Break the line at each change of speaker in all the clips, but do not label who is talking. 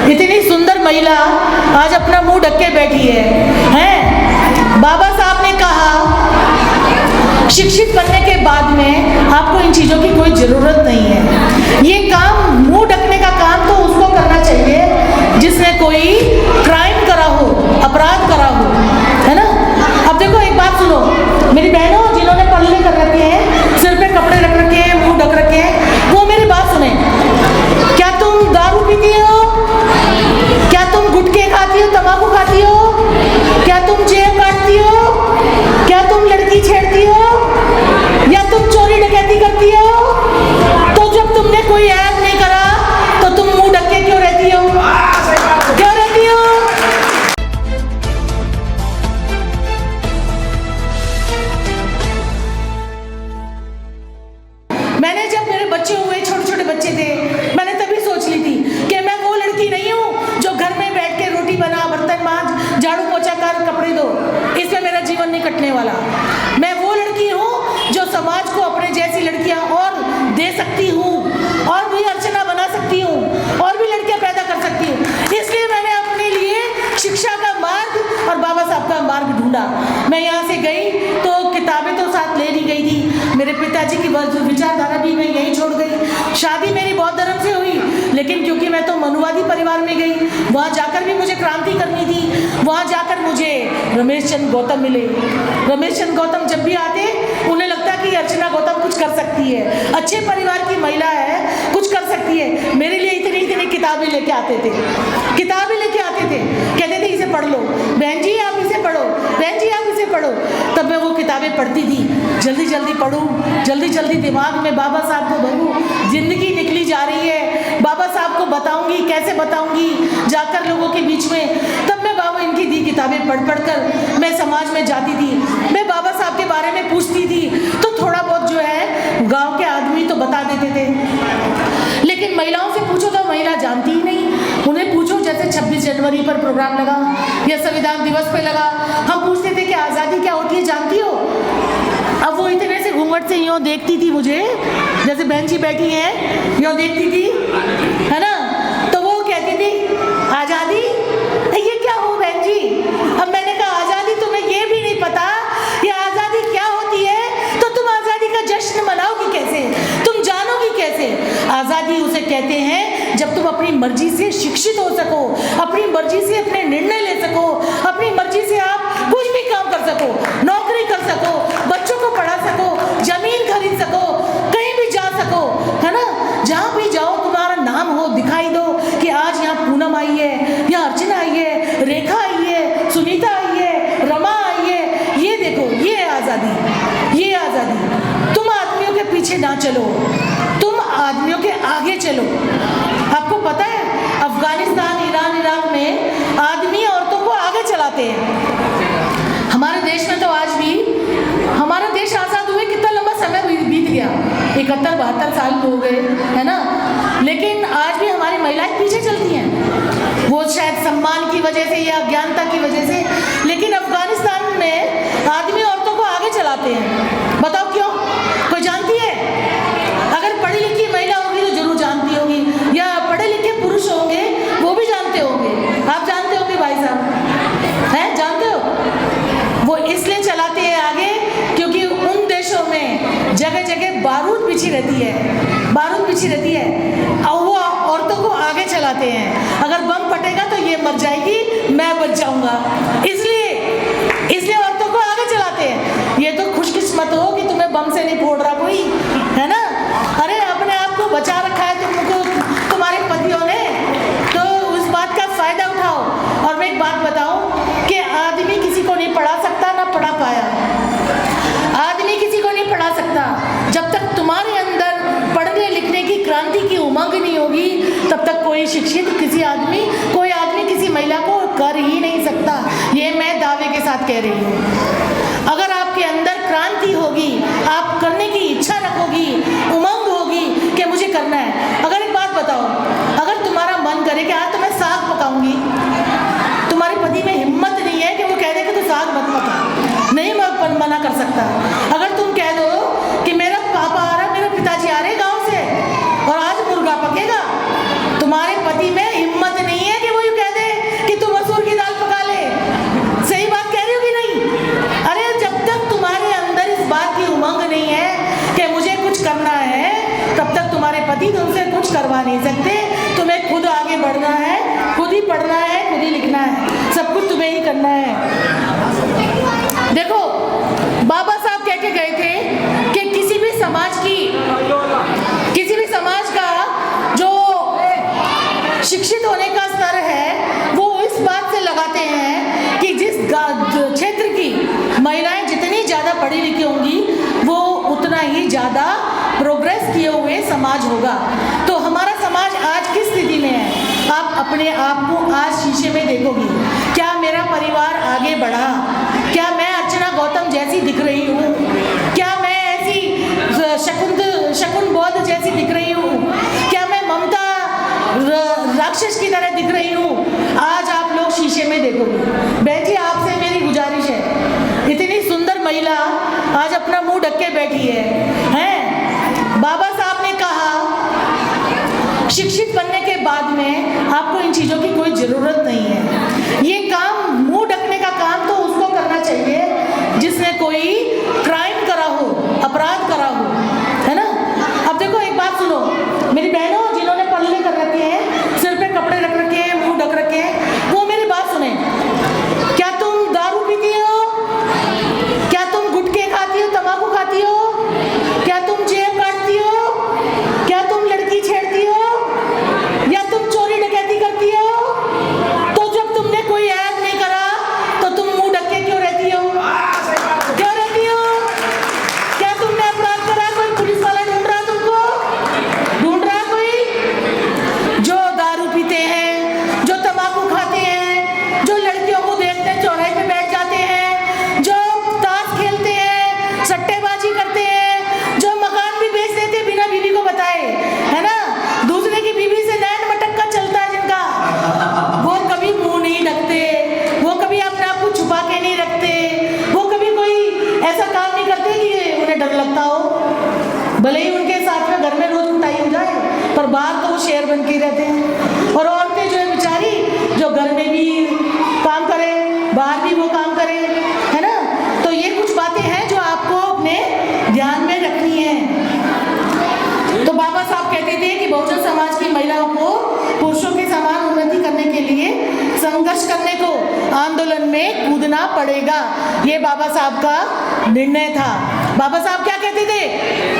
इतनी सुंदर महिला आज अपना मुंह ढक के बैठी है, हैं? बाबा साहब ने कहा शिक्षित बनने के बाद में आपको इन चीज़ों की कोई ज़रूरत नहीं है। ये काम, मुंह ढकने का काम तो उसको करना चाहिए जिसने कोई क्राइम करा हो, अपराध करा हो, है ना। अब देखो एक बात सुनो, मेरी बहनों जिन्होंने पल्ले कर रखे हैं, सिर पे कपड़े रख रखे हैं, मुंह ढक रखे हैं, वो मेरी बात सुने। क्या तुम दारू पीती हो? क्या तुम गुटखे खाती हो, तंबाकू खाती हो? क्या तुम जेब काटती हो? क्या तुम लड़की छेड़ती हो? या तुम चोरी डकैती करती हो? तो जब तुमने कोई ऐप नहीं करा तो तुम मुंह ढक के क्यों रहती हो? क्यों रहती हो? मैंने जब मेरे बच्चे हुए, छोटे छोटे बच्चे थे, मैंने तभी सोच ली थी कि मैं वो लड़की नहीं हूँ जो घर में बैठ के रोटी बना, बर्तन मांज, झाड़ू पोछा कर, कपड़े दो, इसमें मेरा जीवन नहीं कटने वाला। मैं वो लड़की हूँ जो समाज को अपने जैसी लड़कियाँ और दे सकती हूँ, और भी अर्चना बना सकती हूँ, और भी लड़कियाँ पैदा कर सकती हूँ। इसलिए मैंने अपने लिए शिक्षा का मार्ग और बाबा साहब का मार्ग ढूंढा। मैं यहाँ से गई तो किताबें तो साथ ले नहीं गई थी, मेरे पिताजी की विचारधारा भी मैं यहीं छोड़ गई। शादी मेरी बौद्ध धर्म से हुई, लेकिन क्योंकि मैं तो मनुवादी परिवार में गई, वहाँ जाकर भी मुझे क्रांति करनी थी। वहाँ जाकर मुझे रमेश चंद्र गौतम मिले। रमेश चंद्र गौतम जब भी आते उन्हें लगता कि अर्चना गौतम कुछ कर सकती है, अच्छे परिवार की महिला है, कुछ कर सकती है। मेरे लिए इतनी इतनी किताबें लेके आते थे, किताबें लेके आते थे, कहते थे इसे पढ़ लो बहन जी, आप इसे पढ़ो, बहन जी आप इसे पढ़ो। तब मैं वो किताबें पढ़ती थी, जल्दी जल्दी पढ़ूँ, जल्दी जल्दी दिमाग में बाबा साहब को भरूँ। जिंदगी निकली जा रही है, बाबा साहब को बताऊंगी, कैसे बताऊंगी जाकर लोगों के बीच में। तब मैं बाबा इनकी दी किताबें पढ़ पढ़ कर मैं समाज में जाती थी, मैं बाबा साहब के बारे में पूछती थी, तो थोड़ा बहुत जो है गांव के आदमी तो बता देते थे, लेकिन महिलाओं से पूछो तो महिला जानती ही नहीं। उन्हें पूछो, जैसे 26 जनवरी पर प्रोग्राम लगा या संविधान दिवस पे लगा, हम पूछते थे कि आज़ादी क्या होती है जानती हो? अब वो इतने से घूंघट से यूँ देखती थी मुझे, जैसे बहन जी बैठी हैं यूँ देखती थी, है ना। तो वो कहती थी आज़ादी, ये क्या हो बहन जी? अब मैंने कहा आज़ादी तुम्हें ये भी नहीं पता ये आज़ादी क्या होती है, तो तुम आज़ादी का जश्न मनाओगी कैसे, तुम जानोगी कैसे? आज़ादी उसे कहते हैं जब तुम अपनी मर्जी से शिक्षित हो सको, अपनी मर्जी से अपने निर्णय ले सको, अपनी मर्जी से आप कुछ भी काम कर सको, नौकरी कर सको, बच्चों को पढ़ा सको, जमीन खरीद सको, कहीं भी जा सको, है ना। जहाँ भी जाओ तुम्हारा नाम हो, दिखाई दो कि आज यहाँ पूनम आई है, या अर्चना आई है, रेखा आई है, सुनीता आई है, रमा आई है, ये देखो, ये है आज़ादी, ये आज़ादी। तुम आदमियों के पीछे ना चलो, तुम आदमियों के आगे चलो। आपको पता है अफगानिस्तान, ईरान, इराक में आदमी औरतों को आगे चलाते हैं। हमारे देश में तो आज भी, हमारा देश आज़ाद हुए कितना लंबा समय बीत गया, 71-72 साल हो गए, है ना। लेकिन आज भी हमारी महिलाएं पीछे चलती हैं, वो शायद सम्मान की वजह से या अज्ञानता की वजह से, लेकिन अफगानिस्तान में आदमी औरतों को आगे चलाते हैं। बताओ क्यों? कोई जानती है? अगर पढ़ी लिखी महिला होगी तो जरूर जानती होगी, या पढ़े लिखे पुरुष होंगे वो भी जानते होंगे। आप जानते होंगे भाई साहब, हैं, जानते हो? वो इसलिए चलाते हैं आगे क्योंकि उन देशों में जगह जगह बारूद बिछी रहती है, बारूद बिछी रहती है, और वो औरतों को आगे चलाते हैं। अगर बम फटेगा तो ये मर जाएगी, मैं बच जाऊंगा, इसलिए औरतों को आगे चलाते हैं। ये तो खुशकिस्मत हो कि तुम्हें बम से नहीं फोड़ रहा कोई, है ना। अरे अपने आप को बचा रखा है तुमको तुम्हारे पतियों ने, तो उस बात का फायदा उठाओ। और मैं एक बात बताऊं कि आदमी किसी को नहीं पढ़ा सकता, ना पढ़ा पाया। आदमी किसी को नहीं पढ़ा सकता। जब तक तुम्हारे अंदर पढ़ने लिखने की क्रांति की उमंग नहीं होगी, तब तक कोई शिक्षित कोई आदमी किसी महिला को कर ही नहीं सकता। ये मैं दावे के साथ कह रही हूँ। अगर आपके अंदर क्रांति होगी, आप करने की इच्छा रखोगी, उमंग होगी कि मुझे करना है। अगर एक बात बताओ, अगर तुम्हारा मन करे कि आज तो मैं साग पकाऊंगी, तुम्हारे पति में हिम्मत नहीं है कि वो कह दे कि तू साग मत पका, नहीं मना कर सकता। अगर तुम कह दो कि मेरा पापा आ रहा, मेरे पिताजी आ रहे गाँव से और आज मुर्गा पकेगा, तुम्हारे पति में हिम्मत नहीं है कि खुद ही लिखना है, सब कुछ तुम्हें ही करना है। देखो बाबा साहब कह के गए थे कि किसी भी समाज का जो शिक्षित होने का स्तर है वो इस बात से लगाते हैं कि जिस क्षेत्र की महिलाएं जितनी ज़्यादा पढ़ी लिखी होंगी वो उतना ही ज़्यादा प्रोग्रेस किए हुए समाज होगा। तो हमारा समाज आज किस स्थिति में है? आप अपने आप को आज शीशे में देखोगी, क्या मेरा परिवार आगे बढ़ा? क्या मैं अर्चना गौतम जैसी दिख रही हूँ? क्या मैं ऐसी शकुन बौद्ध जैसी दिख रही हूँ? क्या मैं ममता राक्षस की तरह दिख रही हूँ? आज आप लोग शीशे में देखोगे। बहन जी आपसे मेरी गुजारिश है, इतनी सुंदर महिला आज अपना मुंह ढक के बैठी है। बाबा साहब ने कहा शिक्षित बनने के बाद में आपको इन चीज़ों की कोई ज़रूरत नहीं है। ये काम मुंह ढकने का काम तो उसको करना चाहिए जिसने कोई क्राइम करा हो, अपराध करा हो, है ना। अब देखो एक बात सुनो, मेरी बहनों जिन्होंने पल्ले कर रखे हैं, सिर पे कपड़े रख रखे हैं, मुंह ढक रखे हैं, वो मेरी बात सुने। क्या तुम दारू पीती हो? क्या तुम गुटखे खाती हो, तंबाकू खाती हो? क्या तुम जेब काटती हो? क्या तुम लड़की छेड़ती हो? या तुम चोरी डकैती करती हो? तो जब तुमने कोई ऐप नहीं करा तो तुम मुंह ढक के क्यों रहती हो? क्यों रहती हो? क्या तुमने अपराध करा? कोई पुलिस वाला ढूंढ रहा तुमको? ढूंढ रहा कोई? जो दारू पीते हैं, जो तंबाकू खाते हैं, जो लड़कियों को देखते हैं चौराहे पे बैठ जाते हैं, जो ताश खेलते हैं, सट्टेबाजी करते हैं, जो मकान भी बेच देते बिना बीवी को बताए, है ना, दूसरे की बीवी से नैन मटक्का चलता है जिनका, वो कभी मुंह नहीं ढकते, वो कभी अपने आप को छुपा के नहीं रखते, वो कभी कोई ऐसा काम नहीं करते कि उन्हें डर लगता हो। भले ही उनके साथ में घर में रोज कुटाई हो जाए पर बाहर तो वो शेर बन के ही रहते हैं। और औरतें जो है बेचारी, जो घर में भी काम करे बाहर भी वो काम करे, है ना। तो ये कुछ बातें हैं जो आपको अपने ध्यान में रखनी है। तो बाबा साहब कहते थे कि बहुजन समाज की महिलाओं को पुरुषों के समान उन्नति करने के लिए संघर्ष करने को, आंदोलन में कूदना पड़ेगा। ये बाबा साहब का निर्णय था। बाबा साहब क्या कहते थे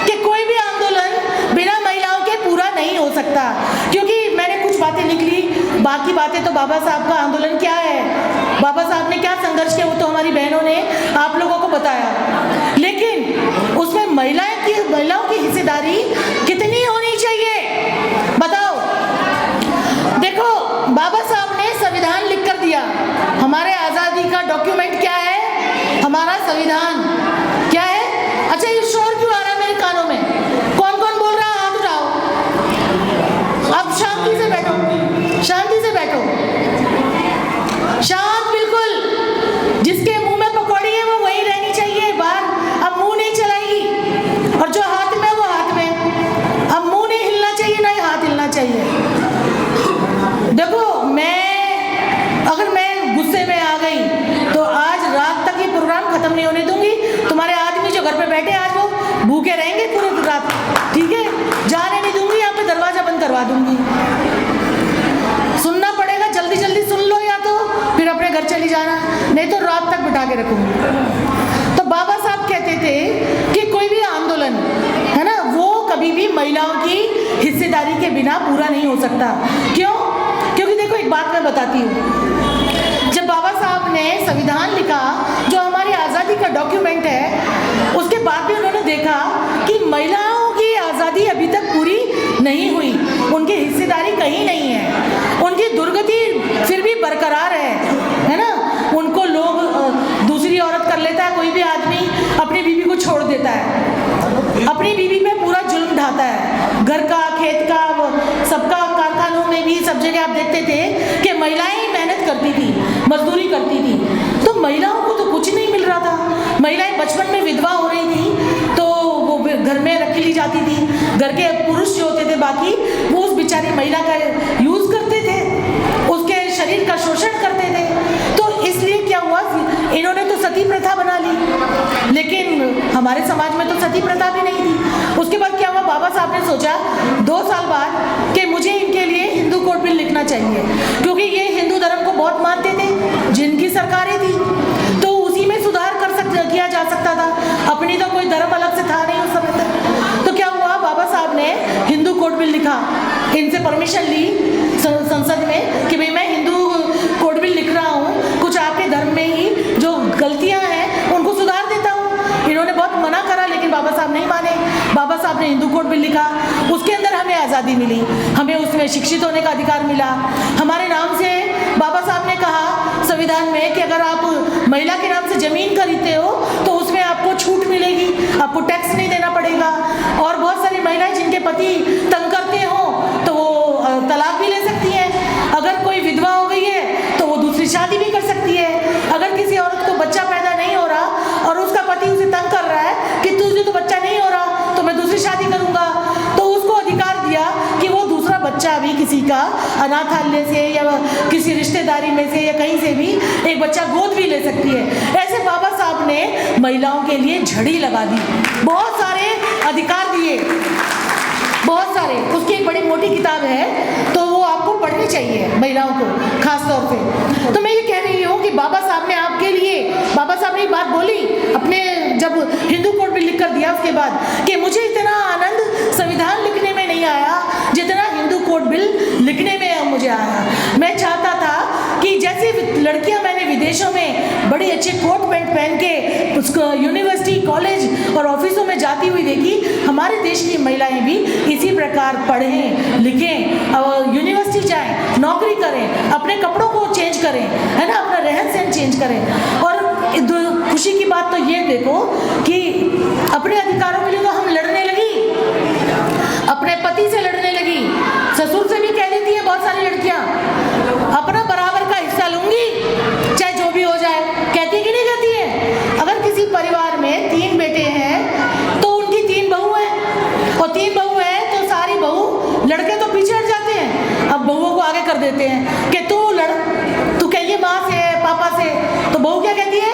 कि कोई भी आंदोलन बिना महिलाओं के पूरा नहीं हो सकता। क्योंकि मैंने कुछ बातें लिख ली, बाकी बातें तो बाबा साहब का आंदोलन क्या है, बाबा साहब ने क्या संघर्ष किया वो तो हमारी बहनों ने आप लोगों को बताया। लेकिन उसमें महिलाओं की हिस्सेदारी कितनी होनी चाहिए बताओ। देखो बाबा साहब ने संविधान लिख कर दिया। हमारे आज़ादी का डॉक्यूमेंट क्या है? हमारा संविधान क्या है? अच्छा ये शोर क्यों आ रहा है मेरे कानों में? कौन कौन बोल रहा है? हाथ उठाओ। अब शांति से बैठो, शांति से बैठो, शांत बिल्कुल। जिसके मुंह में पकौड़ी है वो वहीं रहनी चाहिए, बाहर अब मुंह नहीं चलाएगी। और जो हाथ में वो हाथ में, अब मुंह नहीं हिलना चाहिए ना ही हाथ हिलना चाहिए। देखो अगर मैं गुस्से में आ गई तो आज रात तक ये प्रोग्राम खत्म नहीं होने दूंगी। तुम्हारे आदमी जो घर पे बैठे आज वो भूखे रहेंगे पूरी रात, ठीक है? जाने नहीं दूंगी, यहाँ पे दरवाजा बंद करवा दूंगी। सुनना पड़ेगा, जल्दी जल्दी सुन लो या तो फिर अपने घर चली जाना, नहीं तो रात तक बिठा के रखूंगी। तो बाबा साहब कहते थे कि कोई भी आंदोलन है ना वो कभी भी महिलाओं की हिस्सेदारी के बिना पूरा नहीं हो सकता। क्यों? क्योंकि देखो एक बात मैं बताती हूँ, जब बाबा साहब ने संविधान लिखा जो हमारी आज़ादी का डॉक्यूमेंट है, उसके बाद भी उन्होंने देखा कि महिलाओं की आज़ादी अभी तक पूरी नहीं हुई, उनकी हिस्सेदारी कहीं नहीं है, उनकी दुर्गति फिर भी बरकरार है ना। उनको लोग दूसरी औरत कर लेता है, कोई भी आदमी अपनी बीवी को छोड़ देता है, अपनी बीवी पे पूरा जुल्म ढाता है, घर का खेत का सबका, कारखानों में भी सब जगह आप देखते थे कि महिलाएं ही मेहनत करती थी, मजदूरी करती थी। तो महिलाओं को तो कुछ नहीं मिल रहा था। महिलाएं बचपन में विधवा हो रही थी तो वो घर में रख ली जाती थी, घर के पुरुष जो होते थे बाकी वो उस बेचारी महिला का यूज करते थे, उसके शरीर का शोषण करते थे। तो इसलिए क्या हुआ, इन्होंने तो सती प्रथा बना ली, लेकिन हमारे समाज में तो सती प्रथा भी नहीं थी। उसके बाद क्या हुआ, बाबा साहब ने सोचा 2 साल बाद कि मुझे इनके लिए हिंदू कोड बिल लिखना चाहिए, क्योंकि ये हिंदू धर्म को बहुत परमिशन ली संसद में कि भाई मैं हिंदू कोड बिल लिख रहा हूँ, कुछ आपके धर्म में ही जो गलतियाँ हैं उनको सुधार देता हूँ। इन्होंने बहुत मना करा, लेकिन बाबा साहब नहीं माने। बाबा साहब ने हिंदू कोड बिल लिखा, उसके अंदर हमें आज़ादी मिली, हमें उसमें शिक्षित होने का अधिकार मिला। हमारे नाम से बाबा साहब ने कहा संविधान में कि अगर आप महिला के नाम से ज़मीन खरीदते हो तो उसमें आपको छूट मिलेगी, आपको टैक्स नहीं देना पड़ेगा। और बहुत सारी महिलाएं जिनके पति तंग करते हो तो वो तलाक भी ले सकती हैं। अगर कोई विधवा हो गई है तो वो दूसरी शादी भी कर सकती है। अगर किसी औरत को बच्चा पैदा नहीं हो रहा और उसका पति उसे तंग कर रहा है कि तुझे तो बच्चा नहीं हो रहा तो मैं दूसरी शादी करूंगा, तो उसको अधिकार दिया कि वो दूसरा बच्चा भी किसी का अनाथालय से या किसी रिश्तेदारी में से या कहीं से भी एक बच्चा गोद भी ले सकती है। ऐसे बाबा साहब ने महिलाओं के लिए झड़ी लगा दी, बहुत सारे अधिकार दिए, बहुत सारे। उसकी एक बड़ी मोटी किताब है तो वो आपको पढ़नी चाहिए महिलाओं को खास तौर पे। तो मैं ये कह रही हूँ कि बाबा साहब ने आपके लिए, बाबा साहब ने एक बात बोली अपने जब हिंदू कोड बिल लिख कर दिया उसके बाद कि मुझे इतना आनंद संविधान लिखने में नहीं आया जितना हिंदू कोड बिल लिखने में मुझे आया। मैं चाहता था कि जैसे लड़कियां मैंने विदेशों में बड़ी अच्छे कोट पैंट पहन के उसको यूनिवर्सिटी कॉलेज और ऑफिसों में जाती हुई देखी, हमारे देश की महिलाएं भी इसी प्रकार पढ़ें लिखें और यूनिवर्सिटी जाएं, नौकरी करें, अपने कपड़ों को चेंज करें, है ना, अपना रहन सहन चेंज करें। और खुशी की बात तो ये देखो कि अपने अधिकारों के लिए तो हम लड़ने लगी, अपने पति से लड़ने लगी, ससुर से भी कह देती है बहुत सारी लड़कियां अपना बराबर का हिस्सा लूंगी चाहे जो भी हो जाए। कहती है कि नहीं कहती है? अगर किसी परिवार में 3 बेटे हैं तो उनकी 3 बहू हैं और 3 बहू हैं तो सारी बहू, लड़के तो पीछे हट जाते हैं, अब बहुओं को आगे कर देते हैं कि तू लड़, तू कहिए माँ से पापा से, तो बहू क्या कहती है?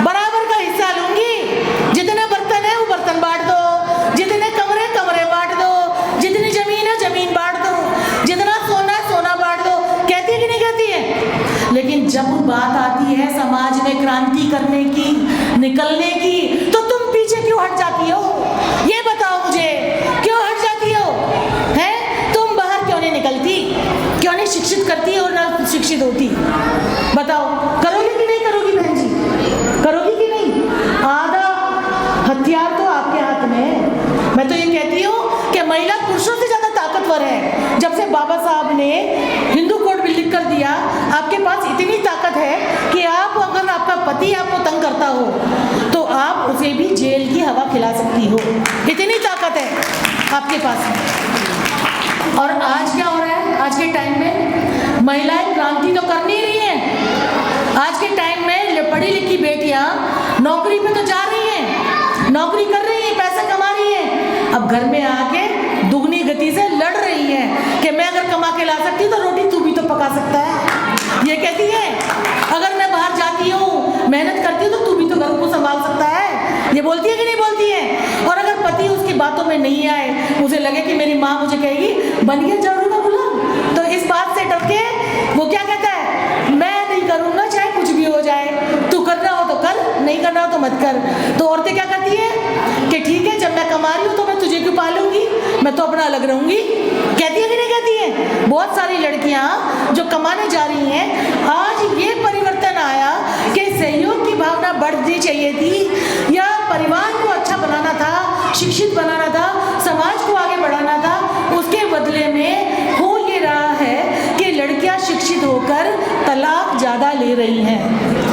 बराबर का हिस्सा लूंगी, जितने बर्तन है वो बर्तन बांट दो, जितने कमरे कमरे बांट दो, जितनी जमीन है जमीन बांट दो, जितना सोना है सोना बांट दो। कहती है कि नहीं कहती है? लेकिन जब बात आती है समाज में क्रांति करने की, निकलने की, तो तुम पीछे क्यों हट जाती हो? ये बताओ मुझे, क्यों हट जाती हो? हैं? तुम बाहर क्यों नहीं निकलती? क्यों नहीं शिक्षित करती और ना शिक्षित होती? बताओ, करोगी कि नहीं करोगी बहन जी? करोगी कि नहीं? आधा हथियार तो आपके हाथ में है। मैं तो ये कहती हूँ कि महिला पुरुषों से ज्यादा ताकतवर है। जब से बाबा साहब ने हिंदू कोड बिल लिख कर दिया, आपके पास इतनी ताकत है कि आप, अगर आपका पति आपको तंग करता हो तो आप उसे भी जेल की हवा खिला सकती हो, इतनी ताकत है आपके पास। और आज क्या हो रहा है? आज के टाइम में महिलाएं क्रांति तो कर नहीं रही हैं। आज के टाइम में पढ़ी लिखी बेटियां नौकरी पे तो जा रही हैं, नौकरी कर रही हैं, पैसा कमा रही हैं, अब घर में आके दुगनी गति से लड़ रही हैं कि मैं अगर कमा के ला सकती तो रोटी तू भी तो पका सकता है। ये कहती है अगर मैं बाहर जाती हूँ, मेहनत करती हूँ तो तू भी तो घर को संभाल सकता है। ये बोलती है कि नहीं बोलती है? और अगर पति उसकी बातों में नहीं आए, उसे लगे कि मेरी माँ मुझे कहेगी बन गया झाड़ू का गुलाम, तो इस बात से डर के वो क्या कहता है? मैं नहीं करूँगा चाहे कुछ भी हो जाए, तू करना हो तो कर, नहीं करना हो तो मत कर। तो औरतें क्या करती है कि ठीक है, जब मैं कमा रही हूँ तो मैं तुझे क्यों पालूंगी, मैं तो अपना अलग रहूंगी। कहती है कि नहीं कहती है? बहुत सारी लड़कियां जो कमाने जा रही हैं, आज ये परिवर्तन आया कि सहयोग की भावना बढ़नी चाहिए थी, या परिवार को अच्छा बनाना था, शिक्षित बनाना था, समाज को आगे बढ़ाना था। उसके बदले में हो ये रहा है कि लड़कियां शिक्षित होकर तलाक ज्यादा ले रही हैं।